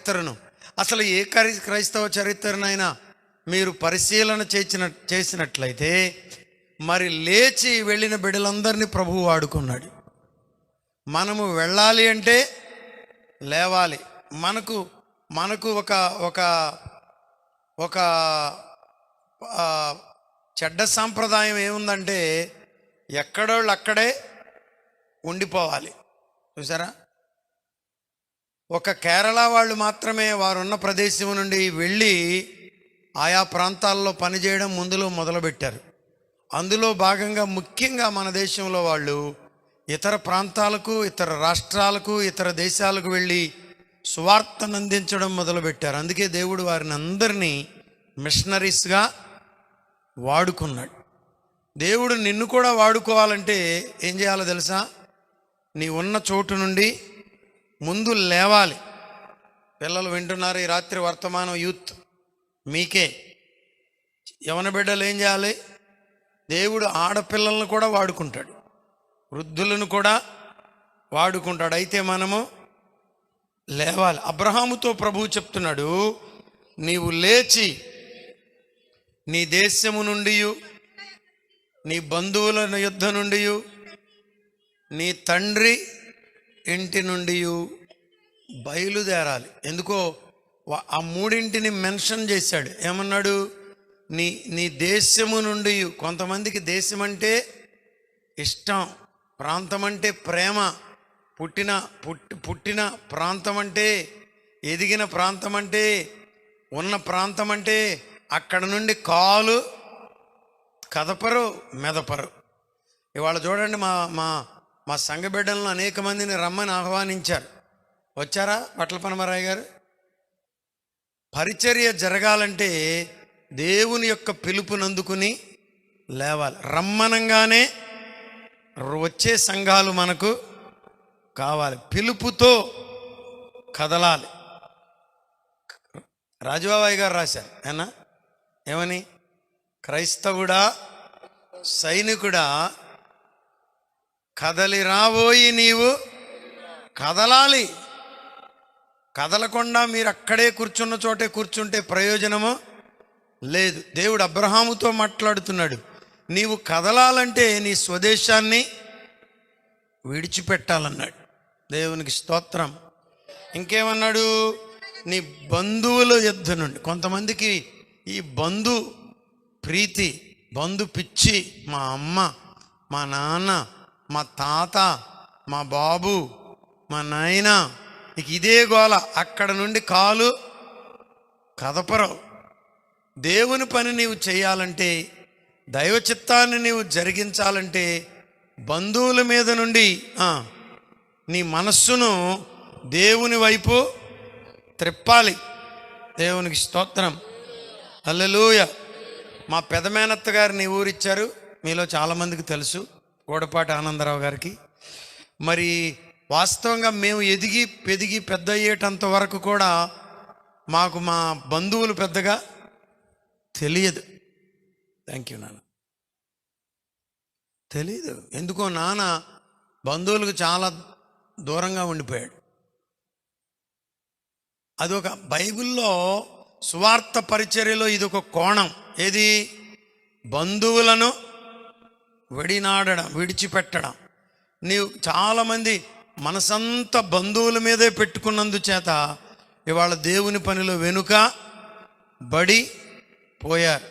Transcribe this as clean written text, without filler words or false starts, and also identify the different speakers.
Speaker 1: చరిత్రను, అసలు ఏ క్రైస్తవ చరిత్రనైనా మీరు పరిశీలన చేసినట్లయితే మరి లేచి వెళ్ళిన బిడ్డలందరినీ ప్రభువు వాడుకున్నాడు. మనము వెళ్ళాలి అంటే లేవాలి. మనకు ఒక ఒక ఒక చెడ్డ సాంప్రదాయం ఏముందంటే ఎక్కడోళ్ళు అక్కడే ఉండిపోవాలి. చూసారా, ఒక కేరళ వాళ్ళు మాత్రమే వారున్న ప్రదేశం నుండి వెళ్ళి ఆయా ప్రాంతాల్లో పనిచేయడం మొదలుపెట్టారు. అందులో భాగంగా ముఖ్యంగా మన దేశంలో వాళ్ళు ఇతర ప్రాంతాలకు, ఇతర రాష్ట్రాలకు, ఇతర దేశాలకు వెళ్ళి సువార్తను అందించడం మొదలుపెట్టారు. అందుకే దేవుడు వారిని అందరినీ మిషనరీస్గా వాడుకున్నాడు. దేవుడు నిన్ను కూడా వాడుకోవాలంటే ఏం చేయాలో తెలుసా? నీ ఉన్న చోటు నుండి ముందు లేవాలి. పిల్లలు వింటున్నారు ఈ రాత్రి వర్తమానం, యూత్ మీకే. యవన బిడ్డలు ఏం చేయాలి? దేవుడు ఆడపిల్లలను కూడా వాడుకుంటాడు, వృద్ధులను కూడా వాడుకుంటాడు. అయితే మనము లేవాలి. అబ్రహాముతో ప్రభువు చెప్తున్నాడు, నీవు లేచి నీ దేశము నుండి, నీ బంధువుల యుద్ధ నుండి, నీ తండ్రి ఇంటి నుండి బయలుదేరాలి. ఎందుకో ఆ మూడింటిని మెన్షన్ చేశాడు. ఏమన్నాడు? నీ దేశము నుండి. కొంతమందికి దేశం అంటే ఇష్టం, ప్రాంతం అంటే ప్రేమ, పుట్టిన ప్రాంతం అంటే, ఎదిగిన ప్రాంతం అంటే, ఉన్న ప్రాంతం అంటే అక్కడ నుండి కాలు కదపరు, మెదపరు. ఇవాళ చూడండి, మా సంఘ బిడ్డలను అనేక మందిని రమ్మని ఆహ్వానించారు. వచ్చారా పట్లపనమరాయ్ గారు? పరిచర్య జరగాలంటే దేవుని యొక్క పిలుపునందుకుని లేవాలి. రమ్మనంగానే వచ్చే సంఘాలు మనకు కావాలి. పిలుపుతో కదలాలి. రాజుబాబాయ్ గారు రాశారు ఏనా, ఏమని? క్రైస్తవుడా, సైనికుడా, కదలి రాబోయి నీవు కదలాలి. కదలకుండా మీరు అక్కడే కూర్చున్న చోటే కూర్చుంటే ప్రయోజనము లేదు. దేవుడు అబ్రహాముతో మాట్లాడుతున్నాడు, నీవు కదలాలంటే నీ స్వదేశాన్ని విడిచిపెట్టాలన్నాడు. దేవునికి స్తోత్రం. ఇంకేమన్నాడు? నీ బంధువుల యుద్ధ నుండి. కొంతమందికి ఈ బంధు ప్రీతి, బంధు పిచ్చి, మా అమ్మ, మా నాన్న, మా తాత, మా బాబు, మా నాయన, నీకు ఇదే గోల. అక్కడ నుండి కాలు కదపరవు. దేవుని పని నీవు చేయాలంటే, దైవ చిత్తాన్ని నీవు జరిగించాలంటే బంధువుల మీద నుండి నీ మనస్సును దేవుని వైపు త్రిప్పాలి. దేవునికి స్తోత్రం, హల్లెలూయా. మా పెదమేనత్త గారిని ఊరిచ్చారు, మీలో చాలామందికి తెలుసు, గోడపాటి ఆనందరావు గారికి. మరి వాస్తవంగా మేము పెదిగి పెద్ద అయ్యేటంత వరకు కూడా మాకు మా బంధువులు పెద్దగా తెలియదు. థ్యాంక్ యూ నాన్న. తెలీదు. ఎందుకో నాన్న బంధువులకు చాలా దూరంగా ఉండిపోయాడు. అదొక బైబిల్లో సువార్త పరిచర్యలో ఇదొక కోణం. ఏది? బంధువులను విడిచిపెట్టడం. నీవు చాలామంది మనసంతా బంధువుల మీదే పెట్టుకున్నందుచేత ఇవాళ దేవుని పనిలో వెనుక బడి పోయారు.